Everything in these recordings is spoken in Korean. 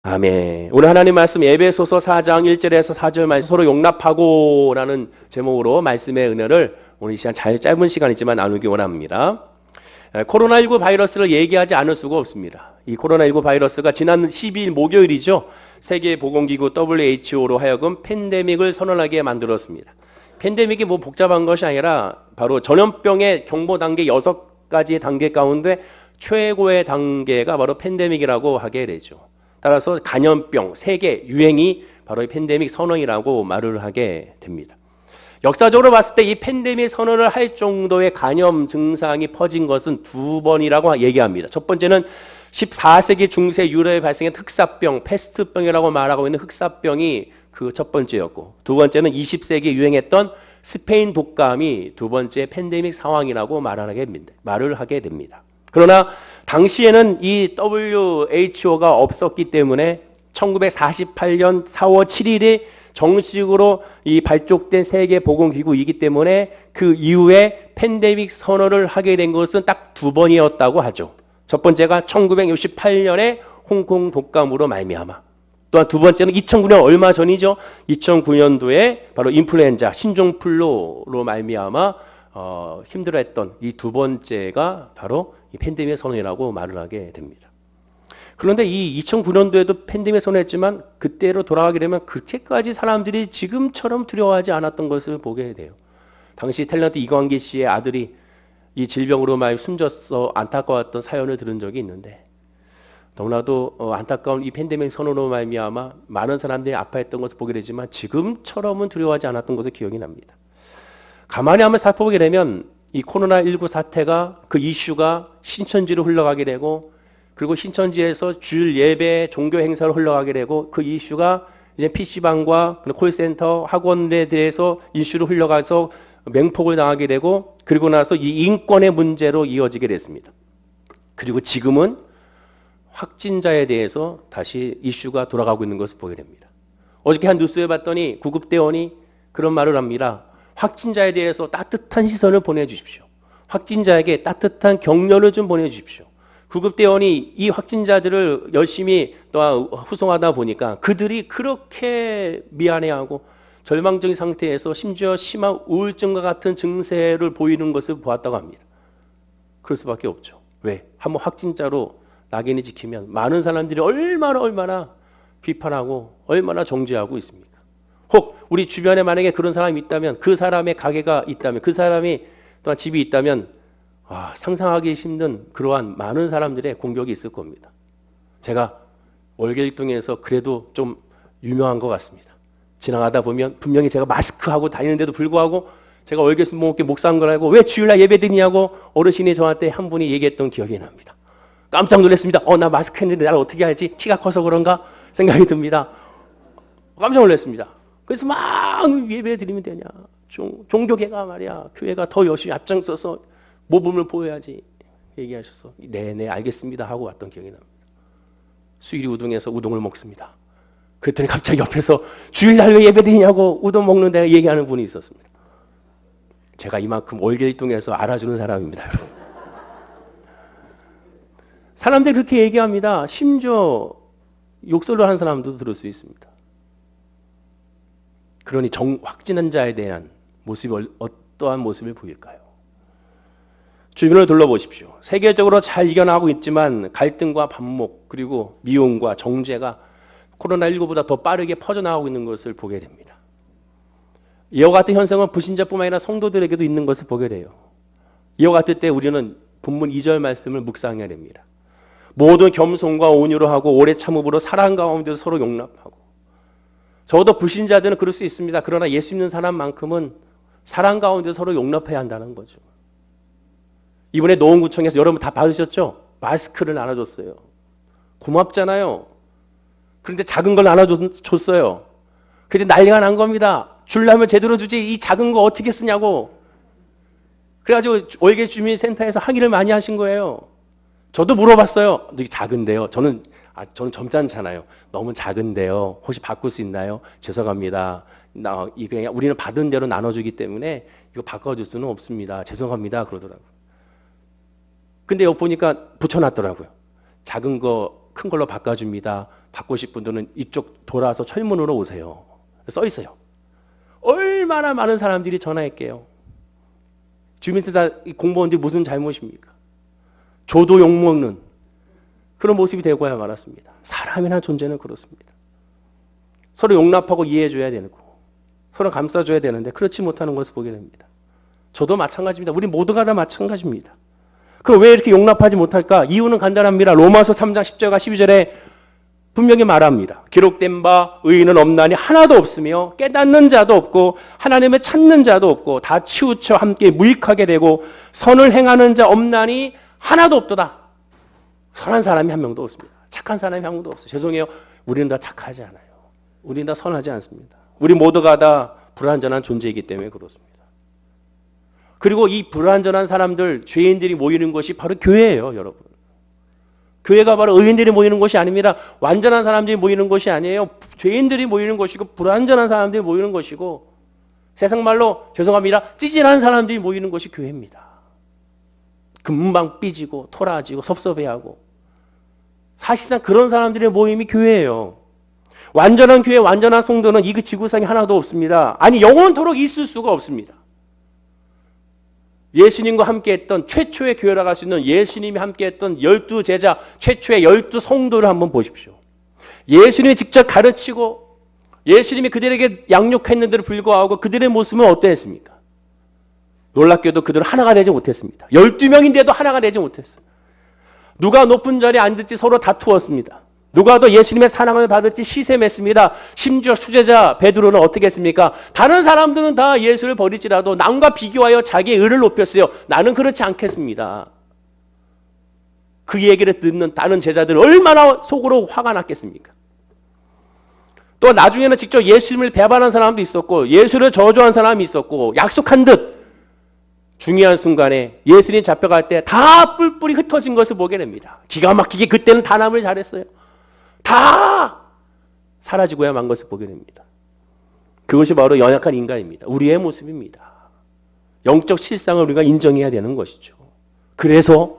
아멘. 오늘 하나님 말씀 에베소서 4장 1절에서 4절 말씀 서로 용납하고라는 제목으로 말씀의 은혜를 오늘 이 시간 짧은 시간이지만 나누기 원합니다. 코로나19 바이러스를 얘기하지 않을 수가 없습니다. 이 코로나19 바이러스가 지난 12일 목요일이죠. 세계보건기구 WHO로 하여금 팬데믹을 선언하게 만들었습니다. 팬데믹이 뭐 복잡한 것이 아니라 바로 전염병의 경보 단계 6가지의 단계 가운데 최고의 단계가 바로 팬데믹이라고 하게 되죠. 따라서 간염병, 세계 유행이 바로 이 팬데믹 선언이라고 말을 하게 됩니다. 역사적으로 봤을 때 이 팬데믹 선언을 할 정도의 간염 증상이 퍼진 것은 2번이라고 얘기합니다. 첫 번째는 14세기 중세 유럽에 발생한 흑사병, 패스트병이라고 말하고 있는 흑사병이 그 첫 번째였고, 두 번째는 20세기에 유행했던 스페인 독감이 두 번째 팬데믹 상황이라고 말을 하게 됩니다. 그러나 당시에는 이 WHO가 없었기 때문에 1948년 4월 7일에 정식으로 이 발족된 세계보건기구이기 때문에 그 이후에 팬데믹 선언을 하게 된 것은 딱 2번이었다고 하죠. 첫 번째가 1968년에 홍콩 독감으로 말미암아, 또한 두 번째는 2009년 얼마 전이죠. 2009년도에 바로 인플루엔자 신종플루로 말미암아 힘들어했던 이 두 번째가 바로 이 팬데믹 선언이라고 말을 하게 됩니다. 그런데 이 2009년도에도 팬데믹 선언했지만 그때로 돌아가게 되면 그렇게까지 사람들이 지금처럼 두려워하지 않았던 것을 보게 돼요. 당시 탤런트 이광기 씨의 아들이 이 질병으로 많이 숨져서 안타까웠던 사연을 들은 적이 있는데, 너무나도 안타까운 이 팬데믹 선언으로 말미암아 많은 사람들이 아파했던 것을 보게 되지만 지금처럼은 두려워하지 않았던 것을 기억이 납니다. 가만히 한번 살펴보게 되면 이 코로나19 사태가 그 이슈가 신천지로 흘러가게 되고, 그리고 신천지에서 주일 예배 종교 행사로 흘러가게 되고, 그 이슈가 이제 PC방과 콜센터 학원에 대해서 이슈로 흘러가서 맹폭을 당하게 되고, 그리고 나서 이 인권의 문제로 이어지게 됐습니다. 그리고 지금은 확진자에 대해서 다시 이슈가 돌아가고 있는 것을 보게 됩니다. 어저께 한 뉴스에 봤더니 구급대원이 그런 말을 합니다. 확진자에 대해서 따뜻한 시선을 보내주십시오. 확진자에게 따뜻한 격려를 좀 보내주십시오. 구급대원이 이 확진자들을 열심히 또 후송하다 보니까 그들이 그렇게 미안해하고 절망적인 상태에서 심지어 심한 우울증과 같은 증세를 보이는 것을 보았다고 합니다. 그럴 수밖에 없죠. 왜? 한번 확진자로 낙인이 찍히면 많은 사람들이 얼마나 비판하고 얼마나 정죄하고 있습니까? 혹 우리 주변에 만약에 그런 사람이 있다면, 그 사람의 가게가 있다면, 그 사람이 또한 집이 있다면 상상하기 힘든 그러한 많은 사람들의 공격이 있을 겁니다. 제가 월계일동에서 그래도 좀 유명한 것 같습니다. 지나가다 보면 분명히 제가 마스크하고 다니는데도 불구하고 제가 월계수목교회 목사인 걸 알고 왜 주일날 예배 드리냐고 어르신이 저한테 한 분이 얘기했던 기억이 납니다. 깜짝 놀랐습니다. 나 마스크 했는데 나를 어떻게 알지? 키가 커서 그런가? 생각이 듭니다. 깜짝 놀랐습니다. 그래서 막 예배 드리면 되냐. 종교계가 말이야. 교회가 더 열심히 앞장서서 모범을 보여야지. 얘기하셔서 네네 알겠습니다 하고 왔던 기억이 납니다. 수일이 우동에서 우동을 먹습니다. 그랬더니 갑자기 옆에서 주일날 왜 예배 드리냐고 우동 먹는데 얘기하는 분이 있었습니다. 제가 이만큼 월계일동에서 알아주는 사람입니다. 여러분. 사람들이 그렇게 얘기합니다. 심지어 욕설을 하는 사람도 들을 수 있습니다. 그러니 확진한 자에 대한 모습이 어떠한 모습을 보일까요? 주변을 둘러보십시오. 세계적으로 잘 이겨나가고 있지만 갈등과 반목, 그리고 미움과 정죄가 코로나19보다 더 빠르게 퍼져나가고 있는 것을 보게 됩니다. 이와 같은 현상은 불신자뿐만 아니라 성도들에게도 있는 것을 보게 돼요. 이와 같을 때 우리는 본문 2절 말씀을 묵상해야 됩니다. 모든 겸손과 온유로 하고 오래 참음으로 사랑 가운데서 서로 용납하고. 적어도 불신자들은 그럴 수 있습니다. 그러나 예수 믿는 사람만큼은 사랑 가운데 서로 용납해야 한다는 거죠. 이번에 노원구청에서 여러분 다 받으셨죠? 마스크를 나눠줬어요. 고맙잖아요. 그런데 작은 걸 나눠줬어요. 근데 난리가 난 겁니다. 주려면 제대로 주지 이 작은 거 어떻게 쓰냐고. 그래가지고 월계주민센터에서 항의를 많이 하신 거예요. 저도 물어봤어요. 이게 작은데요. 저는 점잖잖아요. 너무 작은데요. 혹시 바꿀 수 있나요? 죄송합니다. 이게 우리는 받은 대로 나눠주기 때문에 이거 바꿔줄 수는 없습니다. 죄송합니다. 그러더라고요. 근데 여기 보니까 붙여놨더라고요. 작은 거 큰 걸로 바꿔줍니다. 바꾸실 분들은 이쪽 돌아서 철문으로 오세요. 써 있어요. 얼마나 많은 사람들이 전화할게요. 주민센터 공무원들이 무슨 잘못입니까? 조도 욕먹는 그런 모습이 되고야 말았습니다. 사람이라는 존재는 그렇습니다. 서로 용납하고 이해해줘야 되고 서로 감싸줘야 되는데 그렇지 못하는 것을 보게 됩니다. 저도 마찬가지입니다. 우리 모두가 다 마찬가지입니다. 그럼 왜 이렇게 용납하지 못할까? 이유는 간단합니다. 로마서 3장 10절과 12절에 분명히 말합니다. 기록된 바 의인은 없나니 하나도 없으며 깨닫는 자도 없고 하나님을 찾는 자도 없고 다 치우쳐 함께 무익하게 되고 선을 행하는 자 없나니 하나도 없도다. 선한 사람이 한 명도 없습니다. 착한 사람이 한 명도 없어요. 죄송해요. 우리는 다 착하지 않아요. 우리는 다 선하지 않습니다. 우리 모두가 다 불완전한 존재이기 때문에 그렇습니다. 그리고 이 불완전한 사람들, 죄인들이 모이는 것이 바로 교회예요, 여러분. 교회가 바로 의인들이 모이는 곳이 아닙니다. 완전한 사람들이 모이는 곳이 아니에요. 죄인들이 모이는 곳이고 불완전한 사람들이 모이는 것이고 세상 말로 죄송합니다. 찌질한 사람들이 모이는 것이 교회입니다. 금방 삐지고 토라지고 섭섭해하고 사실상 그런 사람들의 모임이 교회예요. 완전한 교회, 완전한 성도는 이 지구상에 하나도 없습니다. 아니 영원토록 있을 수가 없습니다. 예수님과 함께했던 최초의 교회라고 할 수 있는 예수님이 함께했던 12제자, 최초의 12성도를 한번 보십시오. 예수님이 직접 가르치고 예수님이 그들에게 양육했는데도 불구하고 그들의 모습은 어떠했습니까? 놀랍게도 그들은 하나가 되지 못했습니다. 12명인데도 하나가 되지 못했어요. 누가 높은 자리에 앉을지 서로 다투었습니다. 누가 더 예수님의 사랑을 받을지 시샘했습니다. 심지어 수제자 베드로는 어떻게 했습니까? 다른 사람들은 다 예수를 버리지라도 남과 비교하여 자기의 의를 높였어요. 나는 그렇지 않겠습니다. 그 얘기를 듣는 다른 제자들은 얼마나 속으로 화가 났겠습니까? 또 나중에는 직접 예수님을 배반한 사람도 있었고 예수를 저주한 사람이 있었고 약속한 듯 중요한 순간에 예수님 잡혀갈 때 다 뿔뿔이 흩어진 것을 보게 됩니다. 기가 막히게 그때는 단합을 잘했어요. 다 사라지고야 만 것을 보게 됩니다. 그것이 바로 연약한 인간입니다. 우리의 모습입니다. 영적 실상을 우리가 인정해야 되는 것이죠. 그래서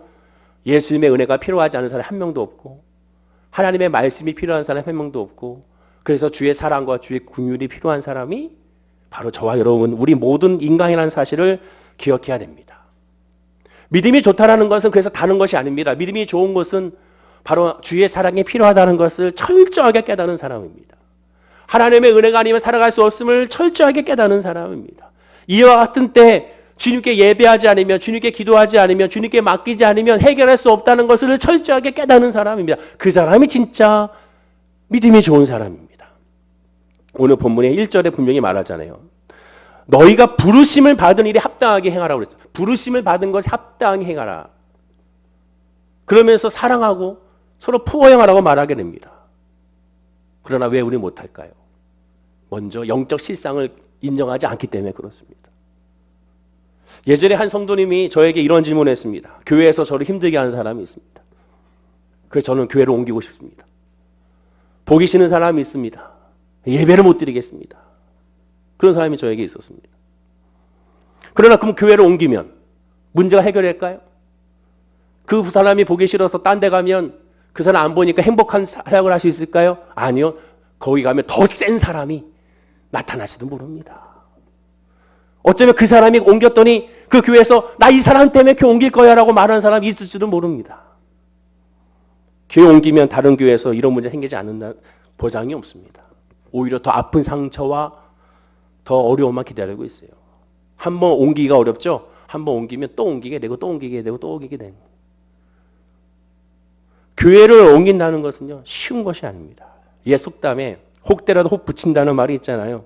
예수님의 은혜가 필요하지 않은 사람 한 명도 없고 하나님의 말씀이 필요한 사람 한 명도 없고 그래서 주의 사랑과 주의 긍휼이 필요한 사람이 바로 저와 여러분 우리 모든 인간이라는 사실을 기억해야 됩니다. 믿음이 좋다라는 것은 그래서 다른 것이 아닙니다. 믿음이 좋은 것은 바로 주의 사랑이 필요하다는 것을 철저하게 깨닫는 사람입니다. 하나님의 은혜가 아니면 살아갈 수 없음을 철저하게 깨닫는 사람입니다. 이와 같은 때 주님께 예배하지 않으면 주님께 기도하지 않으면 주님께 맡기지 않으면 해결할 수 없다는 것을 철저하게 깨닫는 사람입니다. 그 사람이 진짜 믿음이 좋은 사람입니다. 오늘 본문의 1절에 분명히 말하잖아요. 너희가 부르심을 받은 일에 합당하게 행하라고 그랬어요. 부르심을 받은 것에 합당하게 행하라. 그러면서 사랑하고 서로 푸어행하라고 말하게 됩니다. 그러나 왜 우리 못할까요? 먼저 영적 실상을 인정하지 않기 때문에 그렇습니다. 예전에 한 성도님이 저에게 이런 질문을 했습니다. 교회에서 저를 힘들게 하는 사람이 있습니다. 그래서 저는 교회를 옮기고 싶습니다. 보기 싫은 사람이 있습니다. 예배를 못 드리겠습니다. 그런 사람이 저에게 있었습니다. 그러나 그럼 교회를 옮기면 문제가 해결될까요? 그 사람이 보기 싫어서 딴 데 가면 그 사람 안 보니까 행복한 사역을 할 수 있을까요? 아니요. 거기 가면 더 센 사람이 나타날지도 모릅니다. 어쩌면 그 사람이 옮겼더니 그 교회에서 나 이 사람 때문에 교회 옮길 거야 라고 말하는 사람이 있을지도 모릅니다. 교회 옮기면 다른 교회에서 이런 문제 생기지 않는다는 보장이 없습니다. 오히려 더 아픈 상처와 더 어려움만 기다리고 있어요. 한번 옮기기가 어렵죠? 한번 옮기면 또 옮기게 되고 또 옮기게 되고 또 옮기게 되는 거예요. 교회를 옮긴다는 것은요 쉬운 것이 아닙니다. 옛 속담에 혹대라도 혹 붙인다는 말이 있잖아요.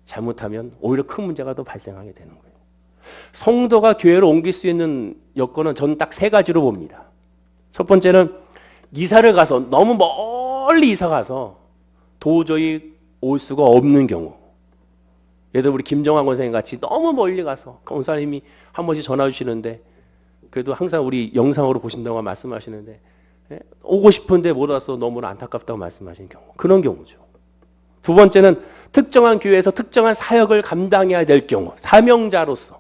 잘못하면 오히려 큰 문제가 더 발생하게 되는 거예요. 성도가 교회를 옮길 수 있는 여건은 저는 딱 세 가지로 봅니다. 첫 번째는 이사를 가서 너무 멀리 이사 가서 도저히 올 수가 없는 경우. 예를 들어 우리 김정환 권사님 같이 너무 멀리 가서 권사님이 한 번씩 전화 주시는데 그래도 항상 우리 영상으로 보신다고 말씀하시는데 오고 싶은데 못 와서 너무나 안타깝다고 말씀하시는 경우. 그런 경우죠. 두 번째는 특정한 교회에서 특정한 사역을 감당해야 될 경우. 사명자로서.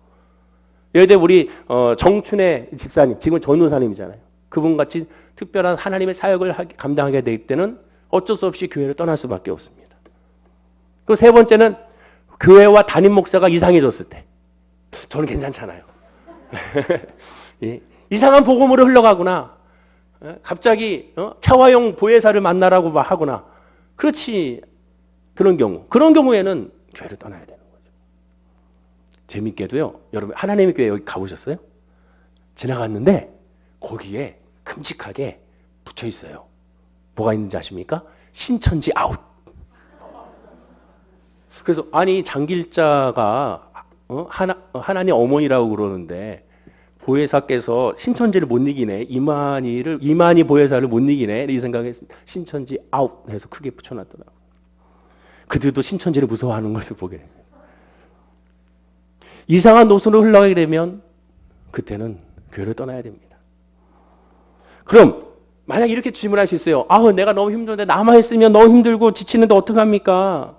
예를 들어 우리 정춘의 집사님, 지금 전도사님이잖아요. 그분같이 특별한 하나님의 사역을 감당하게 될 때는 어쩔 수 없이 교회를 떠날 수밖에 없습니다. 그 세 번째는 교회와 담임 목사가 이상해졌을 때. 저는 괜찮잖아요. 예. 이상한 복음으로 흘러가거나 갑자기 차화용 보혜사를 만나라고 막 하거나 그렇지 그런 경우에는 교회를 떠나야 되는 거죠. 재밌게도요. 여러분 하나님의 교회 여기 가보셨어요? 지나갔는데 거기에 큼직하게 붙여 있어요. 뭐가 있는지 아십니까? 신천지 아웃. 그래서 아니 장길자가 하나님 어머니라고 그러는데 보혜사께서 신천지를 못 이기네. 이만희 보혜사를 못 이기네. 이 생각했습니다. 신천지 아웃 해서 크게 붙여놨더라고요. 그들도 신천지를 무서워하는 것을 보게 됩니다. 이상한 노선으로 흘러가게 되면 그때는 교회를 떠나야 됩니다. 그럼 만약 이렇게 질문할 수 있어요. 내가 너무 힘든데 남아있으면 너무 힘들고 지치는데 어떡합니까?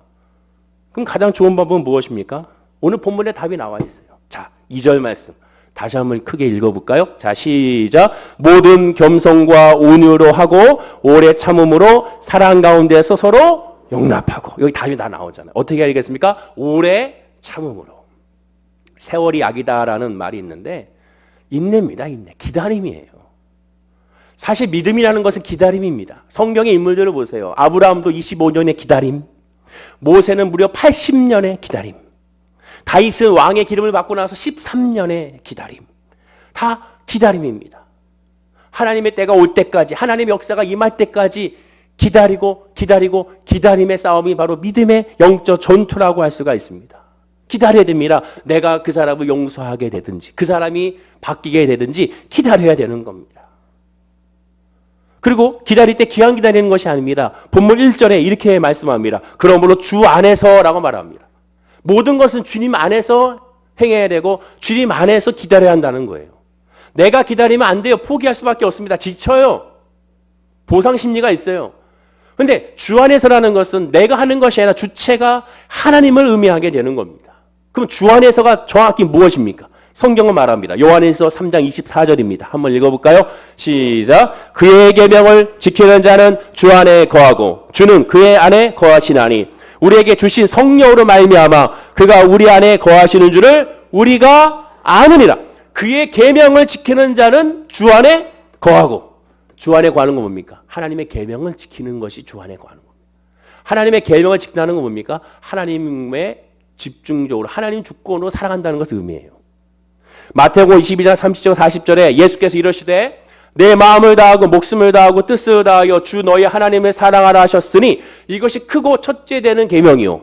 그럼 가장 좋은 방법은 무엇입니까? 오늘 본문에 답이 나와 있어요. 자, 2절 말씀. 다시 한번 크게 읽어볼까요? 자, 시작. 모든 겸손과 온유로 하고 오래 참음으로 사랑 가운데서 서로 용납하고. 여기 답이 다 나오잖아요. 어떻게 알겠습니까? 오래 참음으로. 세월이 약이다라는 말이 있는데 인내입니다. 인내. 기다림이에요. 사실 믿음이라는 것은 기다림입니다. 성경의 인물들을 보세요. 아브라함도 25년의 기다림. 모세는 무려 80년의 기다림. 다윗은 왕의 기름을 받고 나서 13년의 기다림. 다 기다림입니다. 하나님의 때가 올 때까지, 하나님의 역사가 임할 때까지 기다림의 싸움이 바로 믿음의 영적 전투라고 할 수가 있습니다. 기다려야 됩니다. 내가 그 사람을 용서하게 되든지, 그 사람이 바뀌게 되든지 기다려야 되는 겁니다. 그리고 기다릴 때 기한 기다리는 것이 아닙니다. 본문 1절에 이렇게 말씀합니다. 그러므로 주 안에서라고 말합니다. 모든 것은 주님 안에서 행해야 되고 주님 안에서 기다려야 한다는 거예요. 내가 기다리면 안 돼요. 포기할 수밖에 없습니다. 지쳐요. 보상 심리가 있어요. 그런데 주 안에서라는 것은 내가 하는 것이 아니라 주체가 하나님을 의미하게 되는 겁니다. 그럼 주 안에서가 정확히 무엇입니까? 성경은 말합니다. 요한일서 3장 24절입니다. 한번 읽어볼까요? 시작. 그의 계명을 지키는 자는 주 안에 거하고 주는 그의 안에 거하시나니 우리에게 주신 성령으로 말미암아 그가 우리 안에 거하시는 줄을 우리가 아느니라. 그의 계명을 지키는 자는 주 안에 거하고. 주 안에 거하는 건 뭡니까? 하나님의 계명을 지키는 것이 주 안에 거하는 겁니다. 하나님의 계명을 지킨다는 건 뭡니까? 하나님의 집중적으로 하나님 주권으로 살아간다는 것을 의미해요. 마태복음 22장 30절 40절에 예수께서 이러시되 내 마음을 다하고 목숨을 다하고 뜻을 다하여 주 너희 하나님을 사랑하라 하셨으니 이것이 크고 첫째 되는 계명이요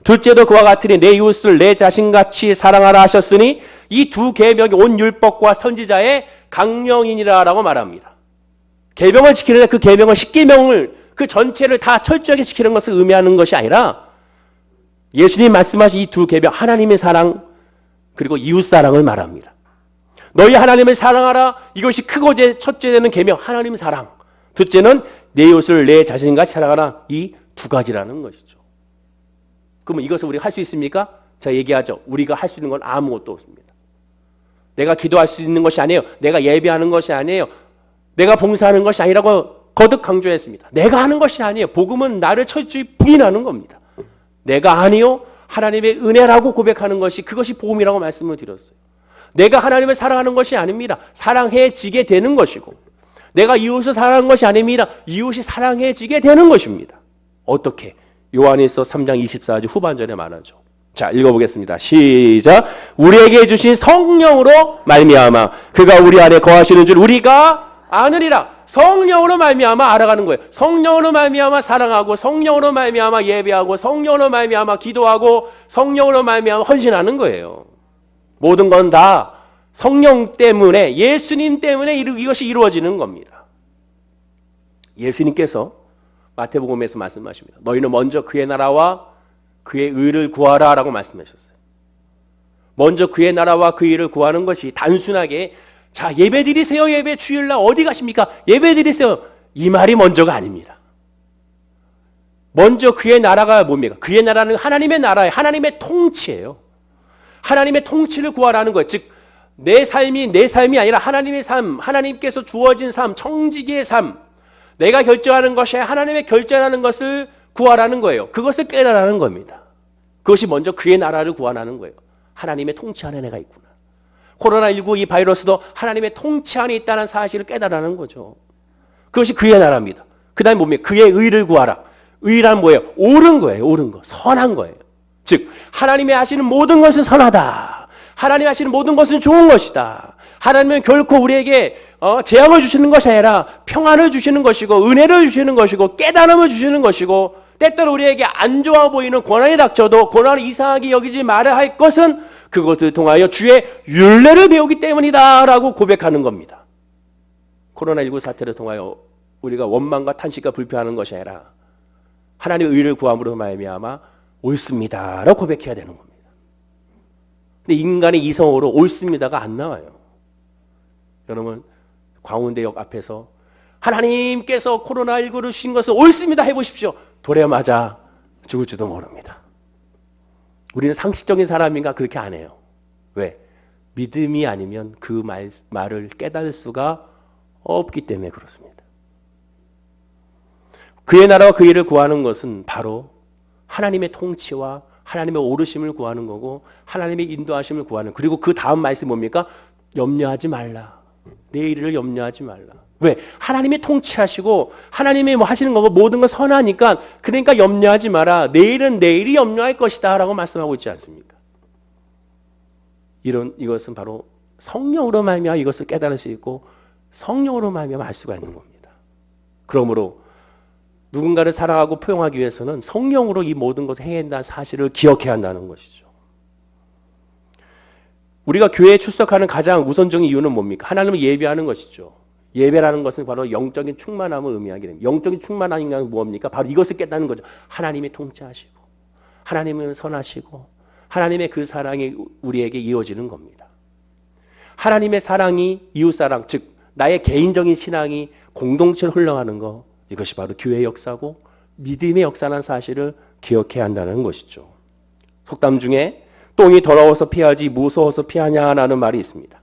둘째도 그와 같으니 내 이웃을 내 자신같이 사랑하라 하셨으니 이 두 계명이 온 율법과 선지자의 강령이니라라고 말합니다. 계명을 지키는데 그 계명을 10계명을 그 전체를 다 철저하게 지키는 것을 의미하는 것이 아니라 예수님 말씀하신 이 두 계명 하나님의 사랑 그리고 이웃 사랑을 말합니다. 너희 하나님을 사랑하라. 이것이 크고 첫째 되는 계명 하나님 사랑. 둘째는 내 이웃을 내 자신같이 사랑하라. 이 두 가지라는 것이죠. 그러면 이것을 우리가 할 수 있습니까? 자, 얘기하죠. 우리가 할 수 있는 건 아무것도 없습니다. 내가 기도할 수 있는 것이 아니에요. 내가 예배하는 것이 아니에요. 내가 봉사하는 것이 아니라고 거듭 강조했습니다. 내가 하는 것이 아니에요. 복음은 나를 철저히 부인하는 겁니다. 내가 아니요. 하나님의 은혜라고 고백하는 것이 그것이 복음이라고 말씀을 드렸어요. 내가 하나님을 사랑하는 것이 아닙니다. 사랑해지게 되는 것이고 내가 이웃을 사랑하는 것이 아닙니다. 이웃이 사랑해지게 되는 것입니다. 어떻게? 요한일서 3장 24절 후반절에 말하죠. 자, 읽어보겠습니다. 시작. 우리에게 주신 성령으로 말미암아 그가 우리 안에 거하시는 줄 우리가 아느니라. 성령으로 말미암아 알아가는 거예요. 성령으로 말미암아 사랑하고 성령으로 말미암아 예배하고 성령으로 말미암아 기도하고 성령으로 말미암아 헌신하는 거예요. 모든 건 다 성령 때문에 예수님 때문에 이것이 이루어지는 겁니다. 예수님께서 마태복음에서 말씀하십니다. 너희는 먼저 그의 나라와 그의 의를 구하라 라고 말씀하셨어요. 먼저 그의 나라와 그 의를 구하는 것이 단순하게 자, 예배 드리세요. 예배 주일날 어디 가십니까? 예배 드리세요. 이 말이 먼저가 아닙니다. 먼저 그의 나라가 뭡니까? 그의 나라는 하나님의 나라예요. 하나님의 통치예요. 하나님의 통치를 구하라는 거예요. 즉 내 삶이 아니라 하나님의 삶, 하나님께서 주어진 삶, 청지기의 삶, 내가 결정하는 것이 하나님의 결정하는 것을 구하라는 거예요. 그것을 깨달으라는 겁니다. 그것이 먼저 그의 나라를 구하라는 거예요. 하나님의 통치 안에 내가 있구나. 코로나19 이 바이러스도 하나님의 통치 안에 있다는 사실을 깨달으라는 거죠. 그것이 그의 나라입니다. 그 다음에 뭡니까? 그의 의를 구하라. 의란 뭐예요? 옳은 거예요. 옳은 거. 선한 거예요. 즉 하나님이 하시는 모든 것은 선하다. 하나님이 하시는 모든 것은 좋은 것이다. 하나님은 결코 우리에게 재앙을 주시는 것이 아니라 평안을 주시는 것이고 은혜를 주시는 것이고 깨달음을 주시는 것이고 때때로 우리에게 안 좋아 보이는 고난이 닥쳐도 고난을 이상하게 여기지 말아야 할 것은 그것을 통하여 주의 율례를 배우기 때문이다 라고 고백하는 겁니다. 코로나19 사태를 통하여 우리가 원망과 탄식과 불평하는 것이 아니라 하나님의 의를 구함으로 말미암아 옳습니다 라고 고백해야 되는 겁니다. 근데 인간의 이성으로 옳습니다가 안 나와요. 여러분 광운대역 앞에서 하나님께서 코로나19를 주신 것을 옳습니다 해보십시오. 돌에 맞아 죽을지도 모릅니다. 우리는 상식적인 사람인가 그렇게 안 해요. 왜? 믿음이 아니면 그 말을 깨달을 수가 없기 때문에 그렇습니다. 그의 나라와 그 일을 구하는 것은 바로 하나님의 통치와 하나님의 오르심을 구하는 거고 하나님의 인도하심을 구하는, 그리고 그 다음 말씀이 뭡니까? 염려하지 말라. 내 일을 염려하지 말라. 왜? 하나님이 통치하시고 하나님이 뭐 하시는 거고 모든 건 선하니까, 그러니까 염려하지 마라. 내일은 내일이 염려할 것이다 라고 말씀하고 있지 않습니까? 이것은 바로 성령으로 말미암아 이것을 깨달을 수 있고 성령으로 말미암아 알 수가 있는 겁니다. 그러므로 누군가를 사랑하고 포용하기 위해서는 성령으로 이 모든 것을 해야 한다는 사실을 기억해야 한다는 것이죠. 우리가 교회에 출석하는 가장 우선적인 이유는 뭡니까? 하나님을 예배하는 것이죠. 예배라는 것은 바로 영적인 충만함을 의미하게 됩니다. 영적인 충만함이 무엇입니까? 바로 이것을 깨닫는 거죠. 하나님이 통치하시고 하나님은 선하시고 하나님의 그 사랑이 우리에게 이어지는 겁니다. 하나님의 사랑이 이웃사랑, 즉 나의 개인적인 신앙이 공동체로 흘러가는 것, 이것이 바로 교회의 역사고 믿음의 역사라는 사실을 기억해야 한다는 것이죠. 속담 중에 똥이 더러워서 피하지 무서워서 피하냐라는 말이 있습니다.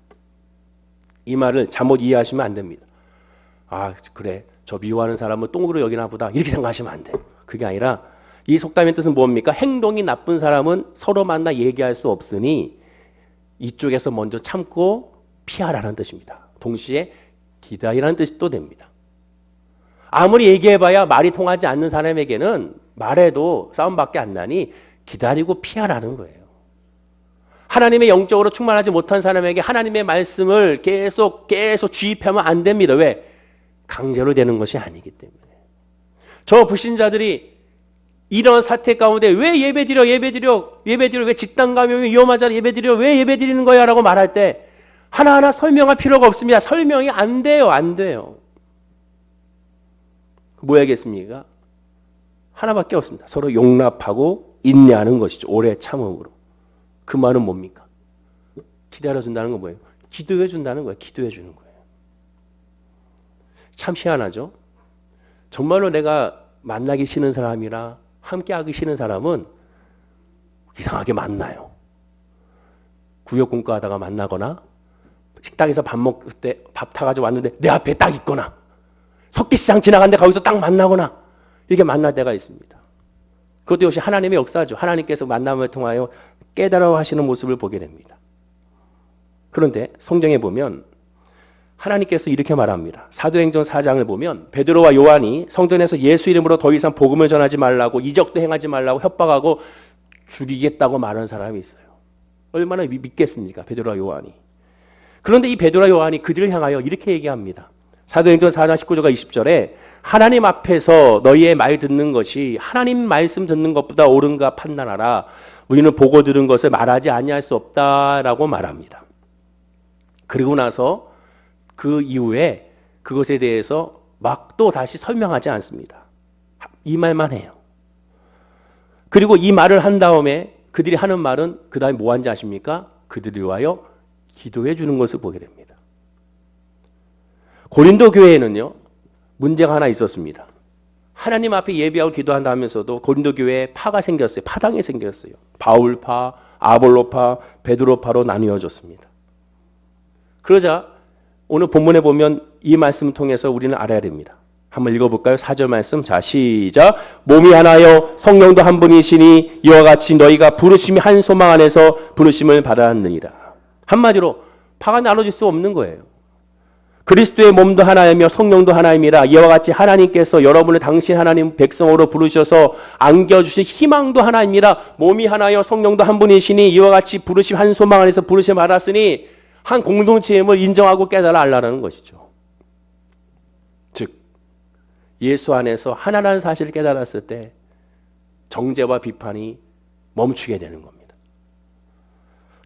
이 말을 잘못 이해하시면 안 됩니다. 아 그래 저 미워하는 사람은 똥으로 여기나 보다 이렇게 생각하시면 안 돼요. 그게 아니라 이 속담의 뜻은 뭡니까? 행동이 나쁜 사람은 서로 만나 얘기할 수 없으니 이쪽에서 먼저 참고 피하라는 뜻입니다. 동시에 기다리라는 뜻이 또 됩니다. 아무리 얘기해봐야 말이 통하지 않는 사람에게는 말해도 싸움밖에 안 나니 기다리고 피하라는 거예요. 하나님의 영적으로 충만하지 못한 사람에게 하나님의 말씀을 계속 주입하면 안 됩니다. 왜? 강제로 되는 것이 아니기 때문에. 저 불신자들이 이런 사태 가운데 왜 예배드려 왜 집단 감염이 위험하잖아 왜 예배드리는 거야 라고 말할 때 하나하나 설명할 필요가 없습니다. 설명이 안 돼요. 뭐야겠습니까? 하나밖에 없습니다. 서로 용납하고 인내하는 것이죠. 오래 참음으로. 그 말은 뭡니까? 기다려준다는 건 뭐예요? 기도해준다는 거예요. 기도해주는 거예요. 참 희한하죠? 정말로 내가 만나기 싫은 사람이나 함께하기 싫은 사람은 이상하게 만나요. 구역공과 하다가 만나거나 식당에서 밥 먹을 때 밥 타가지고 왔는데 내 앞에 딱 있거나 석기시장 지나갔는데 거기서 딱 만나거나 이렇게 만날 때가 있습니다. 그것도 역시 하나님의 역사죠. 하나님께서 만남을 통하여 깨달아 하시는 모습을 보게 됩니다. 그런데 성경에 보면 하나님께서 이렇게 말합니다. 사도행전 4장을 보면 베드로와 요한이 성전에서 예수 이름으로 더 이상 복음을 전하지 말라고 이적도 행하지 말라고 협박하고 죽이겠다고 말하는 사람이 있어요. 얼마나 믿겠습니까? 베드로와 요한이. 그런데 이 베드로와 요한이 그들을 향하여 이렇게 얘기합니다. 사도행전 4장 19절과 20절에 하나님 앞에서 너희의 말 듣는 것이 하나님 말씀 듣는 것보다 옳은가 판단하라. 우리는 보고 들은 것을 말하지 아니할 수 없다라고 말합니다. 그리고 나서 그 이후에 그것에 대해서 막 또 다시 설명하지 않습니다. 이 말만 해요. 그리고 이 말을 한 다음에 그들이 하는 말은 그 다음에 뭐 하는지 아십니까? 그들을 위하여 기도해 주는 것을 보게 됩니다. 고린도 교회에는요, 문제가 하나 있었습니다. 하나님 앞에 예배하고 기도한다 하면서도 고린도 교회에 파가 생겼어요. 파당이 생겼어요. 바울파, 아볼로파, 베드로파로 나뉘어졌습니다. 그러자 오늘 본문에 보면 이 말씀을 통해서 우리는 알아야 됩니다. 한번 읽어볼까요? 4절 말씀. 자, 시작. 몸이 하나요 성령도 한 분이시니 이와 같이 너희가 부르심이 한 소망 안에서 부르심을 받았느니라. 한마디로 파가 나눠질 수 없는 거예요. 그리스도의 몸도 하나이며 성령도 하나임이라. 이와 같이 하나님께서 여러분을 당신 하나님 백성으로 부르셔서 안겨주신 희망도 하나입니다. 몸이 하나여 성령도 한 분이시니 이와 같이 부르심 한 소망 안에서 부르심 받았으니 한 공동체임을 인정하고 깨달아 알라는 것이죠. 즉 예수 안에서 하나라는 사실을 깨달았을 때 정죄와 비판이 멈추게 되는 겁니다.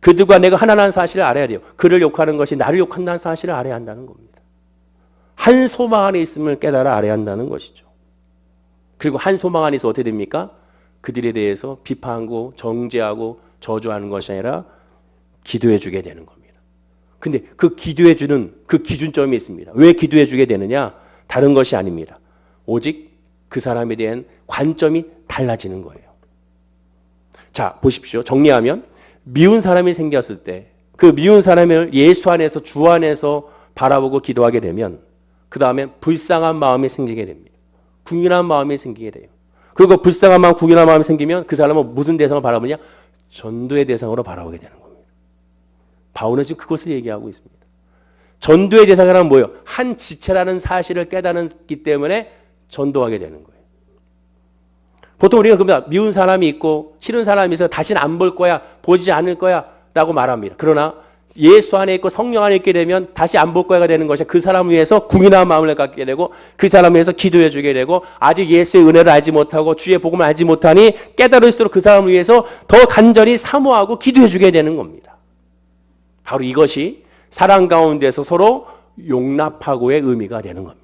그들과 내가 하나라는 사실을 알아야 돼요. 그를 욕하는 것이 나를 욕한다는 사실을 알아야 한다는 겁니다. 한 소망 안에 있음을 깨달아 알아야 한다는 것이죠. 그리고 한 소망 안에서 어떻게 됩니까? 그들에 대해서 비판하고 정죄하고 저주하는 것이 아니라 기도해 주게 되는 겁니다. 근데 그 기도해 주는 그 기준점이 있습니다. 왜 기도해 주게 되느냐? 다른 것이 아닙니다. 오직 그 사람에 대한 관점이 달라지는 거예요. 자, 보십시오. 정리하면 미운 사람이 생겼을 때 그 미운 사람을 예수 안에서 주 안에서 바라보고 기도하게 되면 그 다음에 불쌍한 마음이 생기게 됩니다. 궁휼한 마음이 생기게 돼요. 그리고 불쌍한 마음, 궁휼한 마음이 생기면 그 사람은 무슨 대상을 바라보냐? 전도의 대상으로 바라보게 되는 겁니다. 바울은 지금 그것을 얘기하고 있습니다. 전도의 대상이란 뭐예요? 한 지체라는 사실을 깨달았기 때문에 전도하게 되는 거예요. 보통 우리가 그럽니다. 미운 사람이 있고 싫은 사람이 있어서 다시는 안 볼 거야, 보지 않을 거야 라고 말합니다. 그러나 예수 안에 있고 성령 안에 있게 되면 다시 안 볼 거야가 되는 것이 그 사람을 위해서 궁인한 마음을 갖게 되고 그 사람을 위해서 기도해 주게 되고 아직 예수의 은혜를 알지 못하고 주의 복음을 알지 못하니 깨달을수록 그 사람을 위해서 더 간절히 사모하고 기도해 주게 되는 겁니다. 바로 이것이 사랑 가운데서 서로 용납하고의 의미가 되는 겁니다.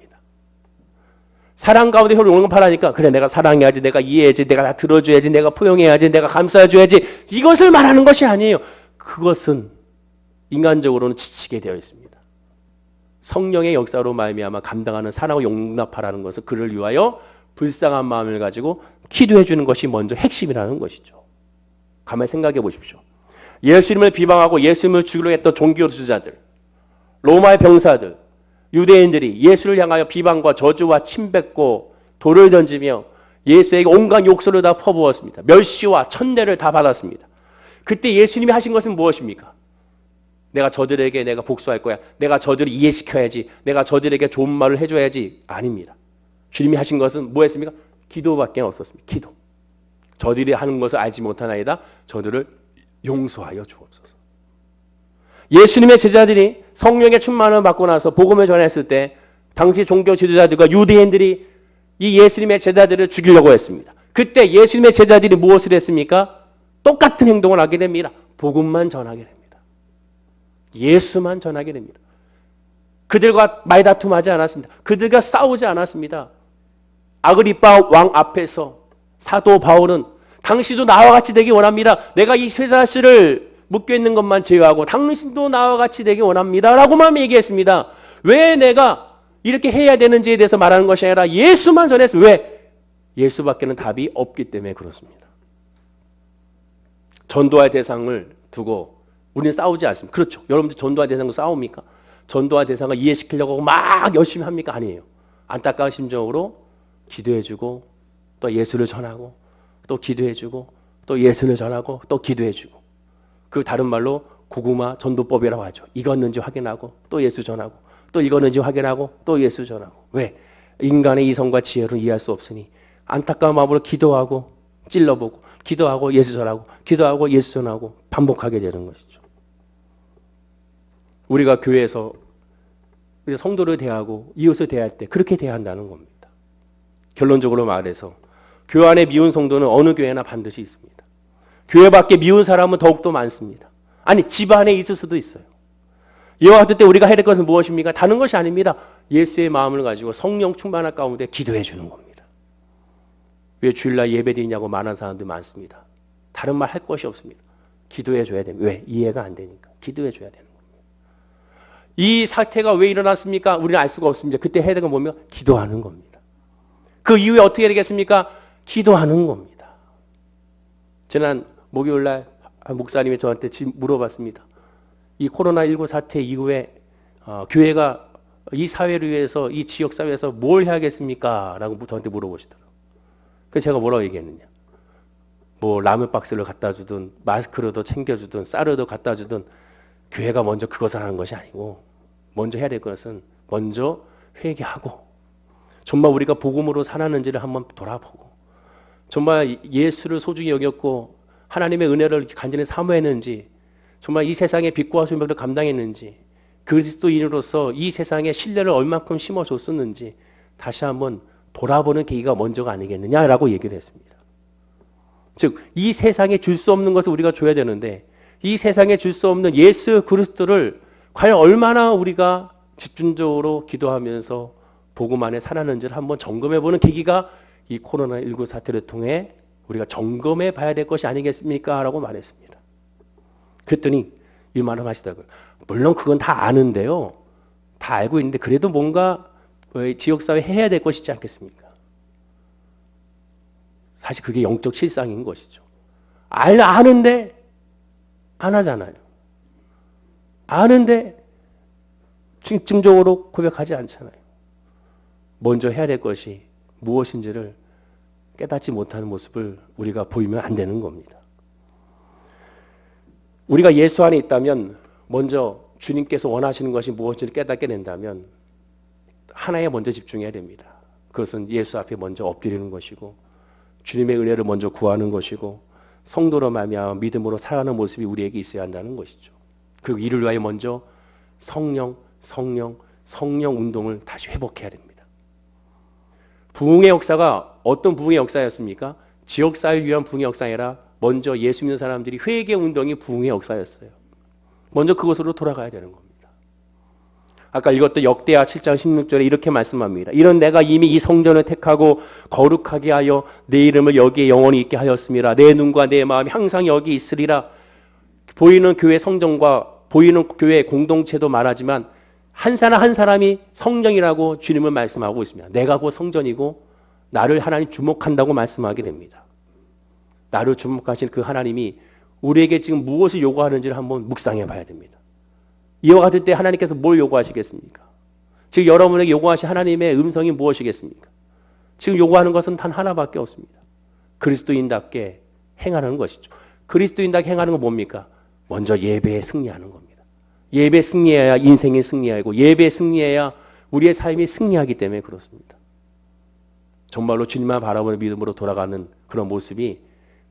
사랑 가운데 서로 용납하라니까 그래 내가 사랑해야지, 내가 이해해야지, 내가 다 들어줘야지, 내가 포용해야지, 내가 감싸줘야지 이것을 말하는 것이 아니에요. 그것은 인간적으로는 지치게 되어 있습니다. 성령의 역사로 말미암아 감당하는 사랑을 용납하라는 것은 그를 위하여 불쌍한 마음을 가지고 기도해 주는 것이 먼저 핵심이라는 것이죠. 가만히 생각해 보십시오. 예수님을 비방하고 예수님을 죽이려 했던 종교 지도자들, 로마의 병사들, 유대인들이 예수를 향하여 비방과 저주와 침뱉고 돌을 던지며 예수에게 온갖 욕설을 다 퍼부었습니다. 멸시와 천대를 다 받았습니다. 그때 예수님이 하신 것은 무엇입니까? 내가 저들에게 내가 복수할 거야. 내가 저들을 이해시켜야지. 내가 저들에게 좋은 말을 해줘야지. 아닙니다. 주님이 하신 것은 뭐였습니까? 기도밖에 없었습니다. 기도. 저들이 하는 것을 알지 못하나이다. 저들을 용서하여 주옵소서. 예수님의 제자들이 성령의 충만을 받고 나서 복음을 전했을 때 당시 종교 지도자들과 유대인들이 이 예수님의 제자들을 죽이려고 했습니다. 그때 예수님의 제자들이 무엇을 했습니까? 똑같은 행동을 하게 됩니다. 복음만 전하게 됩니다. 예수만 전하게 됩니다. 그들과 말다툼하지 않았습니다. 그들과 싸우지 않았습니다. 아그리빠 왕 앞에서 사도 바울은 당신도 나와 같이 되기 원합니다. 내가 이 쇠사슬을 묶여 있는 것만 제외하고 당신도 나와 같이 되기 원합니다. 라고만 얘기했습니다. 왜 내가 이렇게 해야 되는지에 대해서 말하는 것이 아니라 예수만 전했어요. 왜? 예수밖에는 답이 없기 때문에 그렇습니다. 전도할 대상을 두고 우리는 싸우지 않습니다. 그렇죠. 여러분들 전도할 대상과 싸웁니까? 전도할 대상을 이해시키려고 막 열심히 합니까? 아니에요. 안타까운 심정으로 기도해주고 또 예수를 전하고 또 기도해주고 또 예수를 전하고 또 기도해주고 그 다른 말로 고구마 전도법이라고 하죠. 익었는지 확인하고 또 예수 전하고 또 익었는지 확인하고 또 예수 전하고. 왜? 인간의 이성과 지혜로 이해할 수 없으니 안타까운 마음으로 기도하고 찔러보고 기도하고 예수 전하고 기도하고 예수 전하고 반복하게 되는 것이죠. 우리가 교회에서 우리 성도를 대하고 이웃을 대할 때 그렇게 대해야 한다는 겁니다. 결론적으로 말해서 교회 안에 미운 성도는 어느 교회나 반드시 있습니다. 교회 밖에 미운 사람은 더욱더 많습니다. 아니 집 안에 있을 수도 있어요. 이와 같을 때 우리가 해야 될 것은 무엇입니까? 다른 것이 아닙니다. 예수의 마음을 가지고 성령 충만한 가운데 기도해 주는 겁니다. 왜 주일날 예배 드리냐고 말하는 사람들 많습니다. 다른 말 할 것이 없습니다. 기도해 줘야 됩니다. 왜? 이해가 안 되니까. 기도해 줘야 되는 겁니다. 이 사태가 왜 일어났습니까? 우리는 알 수가 없습니다. 그때 해야 되는 건 뭐면 기도하는 겁니다. 그 이후에 어떻게 되겠습니까? 기도하는 겁니다. 지난 목요일날 목사님이 저한테 물어봤습니다. 이 코로나19 사태 이후에 교회가 이 사회를 위해서, 이 지역 사회에서 뭘 해야겠습니까? 라고 저한테 물어보시더라고요. 그래서 제가 뭐라고 얘기했느냐. 뭐 라면 박스를 갖다 주든 마스크로도 챙겨주든 쌀로도 갖다 주든 교회가 먼저 그것을 하는 것이 아니고 먼저 해야 될 것은 먼저 회개하고 정말 우리가 복음으로 살았는지를 한번 돌아보고 정말 예수를 소중히 여겼고 하나님의 은혜를 간절히 사모했는지 정말 이 세상의 빛과 소명을 감당했는지 그리스도인으로서 이 세상에 신뢰를 얼만큼 심어줬었는지 다시 한번 돌아보는 계기가 먼저가 아니겠느냐라고 얘기를 했습니다. 즉, 이 세상에 줄 수 없는 것을 우리가 줘야 되는데 이 세상에 줄 수 없는 예수 그리스도를 과연 얼마나 우리가 집중적으로 기도하면서 복음 안에 살았는지를 한번 점검해보는 계기가 이 코로나19 사태를 통해 우리가 점검해 봐야 될 것이 아니겠습니까? 라고 말했습니다. 그랬더니 이 말을 하시더라고요. 물론 그건 다 아는데요. 다 알고 있는데 그래도 뭔가 지역사회 해야 될 것이지 않겠습니까? 사실 그게 영적 실상인 것이죠. 아는데 안 하잖아요. 아는데 집중적으로 고백하지 않잖아요. 먼저 해야 될 것이 무엇인지를 깨닫지 못하는 모습을 우리가 보이면 안 되는 겁니다. 우리가 예수 안에 있다면 먼저 주님께서 원하시는 것이 무엇인지를 깨닫게 된다면 하나에 먼저 집중해야 됩니다. 그것은 예수 앞에 먼저 엎드리는 것이고 주님의 은혜를 먼저 구하는 것이고 성도로 말미암아 믿음으로 살아가는 모습이 우리에게 있어야 한다는 것이죠. 그리고 이를 위하여 먼저 성령 운동을 다시 회복해야 됩니다. 부흥의 역사가 어떤 부흥의 역사였습니까? 지역사회를 위한 부흥의 역사가 아니라 먼저 예수 믿는 사람들이 회개 운동이 부흥의 역사였어요. 먼저 그것으로 돌아가야 되는 겁니다. 아까 읽었던 역대하 7장 16절에 이렇게 말씀합니다. 이런 내가 이미 이 성전을 택하고 거룩하게 하여 내 이름을 여기에 영원히 있게 하였습니다. 내 눈과 내 마음이 항상 여기 있으리라. 보이는 교회 성전과 보이는 교회 공동체도 말하지만 한 사람 한 사람이 성령이라고 주님은 말씀하고 있습니다. 내가 곧 성전이고 나를 하나님 주목한다고 말씀하게 됩니다. 나를 주목하신 그 하나님이 우리에게 지금 무엇을 요구하는지를 한번 묵상해 봐야 됩니다. 이와 같을 때 하나님께서 뭘 요구하시겠습니까? 지금 여러분에게 요구하신 하나님의 음성이 무엇이겠습니까? 지금 요구하는 것은 단 하나밖에 없습니다. 그리스도인답게 행하는 것이죠. 그리스도인답게 행하는 건 뭡니까? 먼저 예배에 승리하는 겁니다. 예배에 승리해야 인생이 승리하고 예배에 승리해야 우리의 삶이 승리하기 때문에 그렇습니다. 정말로 주님만 바라보는 믿음으로 돌아가는 그런 모습이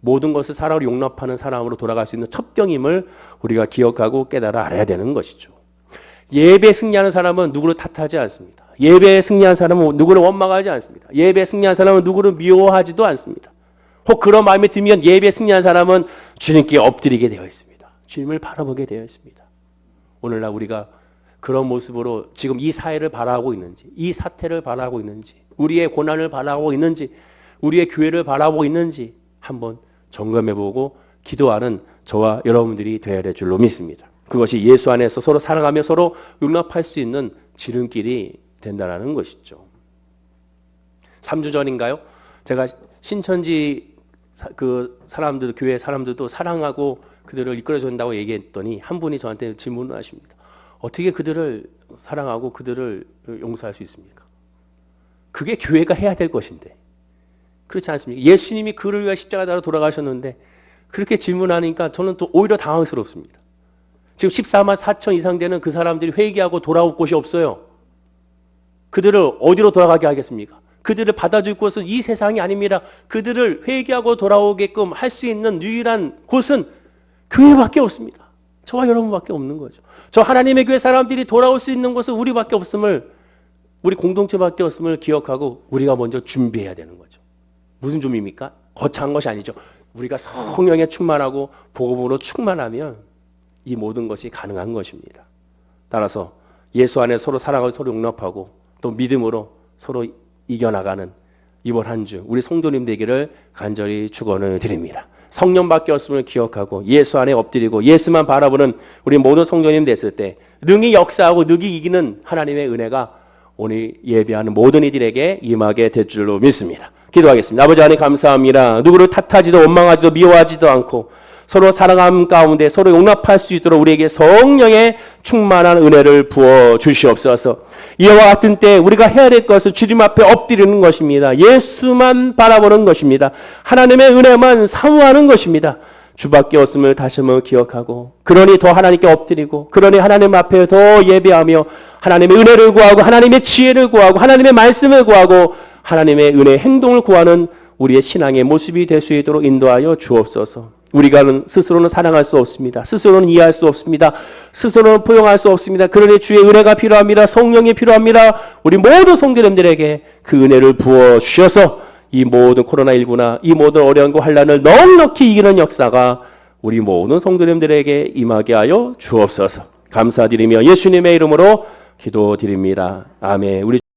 모든 것을 사랑으로 용납하는 사람으로 돌아갈 수 있는 첩경임을 우리가 기억하고 깨달아 알아야 되는 것이죠. 예배에 승리하는 사람은 누구를 탓하지 않습니다. 예배에 승리한 사람은 누구를 원망하지 않습니다. 예배에 승리한 사람은 누구를 미워하지도 않습니다. 혹 그런 마음이 들면 예배에 승리한 사람은 주님께 엎드리게 되어 있습니다. 주님을 바라보게 되어 있습니다. 오늘날 우리가 그런 모습으로 지금 이 사회를 바라보고 있는지, 이 사태를 바라보고 있는지, 우리의 고난을 바라보고 있는지, 우리의 교회를 바라보고 있는지 한번 점검해보고 기도하는 저와 여러분들이 되어야 될 줄로 믿습니다. 그것이 예수 안에서 서로 살아가며 서로 용납할 수 있는 지름길이 된다는 것이죠. 3주 전인가요? 제가 신천지 그 사람들, 교회 사람들도 사랑하고 그들을 이끌어준다고 얘기했더니 한 분이 저한테 질문을 하십니다. 어떻게 그들을 사랑하고 그들을 용서할 수 있습니까? 그게 교회가 해야 될 것인데. 그렇지 않습니까? 예수님이 그를 위해 십자가로 돌아가셨는데 그렇게 질문하니까 저는 또 오히려 당황스럽습니다. 지금 14만 4천 이상 되는 그 사람들이 회개하고 돌아올 곳이 없어요. 그들을 어디로 돌아가게 하겠습니까? 그들을 받아줄 곳은 이 세상이 아닙니다. 그들을 회개하고 돌아오게끔 할 수 있는 유일한 곳은 교회밖에 없습니다. 저와 여러분밖에 없는 거죠. 저 하나님의 교회 사람들이 돌아올 수 있는 곳은 우리밖에 없음을, 우리 공동체밖에 없음을 기억하고 우리가 먼저 준비해야 되는 거죠. 무슨 준비입니까? 거창한 것이 아니죠. 우리가 성령에 충만하고 복음으로 충만하면 이 모든 것이 가능한 것입니다. 따라서 예수 안에 서로 사랑하고 서로 용납하고 또 믿음으로 서로 이겨나가는 이번 한 주 우리 성도님 되기를 간절히 축원을 드립니다. 성령밖에 없음을 기억하고 예수 안에 엎드리고 예수만 바라보는 우리 모든 성도님 됐을 때 능히 역사하고 능히 이기는 하나님의 은혜가 오늘 예배하는 모든 이들에게 임하게 될 줄로 믿습니다. 기도하겠습니다. 아버지 하나님 감사합니다. 누구를 탓하지도 원망하지도 미워하지도 않고 서로 사랑함 가운데 서로 용납할 수 있도록 우리에게 성령의 충만한 은혜를 부어 주시옵소서. 이와 같은 때 우리가 해야 될 것은 주님 앞에 엎드리는 것입니다. 예수만 바라보는 것입니다. 하나님의 은혜만 사모하는 것입니다. 주밖에 없음을 다시 한번 기억하고, 그러니 더 하나님께 엎드리고, 그러니 하나님 앞에 더 예배하며 하나님의 은혜를 구하고, 하나님의 지혜를 구하고, 하나님의 말씀을 구하고, 하나님의 은혜의 행동을 구하는 우리의 신앙의 모습이 될 수 있도록 인도하여 주옵소서. 우리가 스스로는 사랑할 수 없습니다. 스스로는 이해할 수 없습니다. 스스로는 포용할 수 없습니다. 그러니 주의 은혜가 필요합니다. 성령이 필요합니다. 우리 모든 성도님들에게 그 은혜를 부어 주셔서 이 모든 코로나19나 이 모든 어려움과 환난을 넉넉히 이기는 역사가 우리 모든 성도님들에게 임하게 하여 주옵소서. 감사드리며 예수님의 이름으로 기도드립니다. 아멘. 우리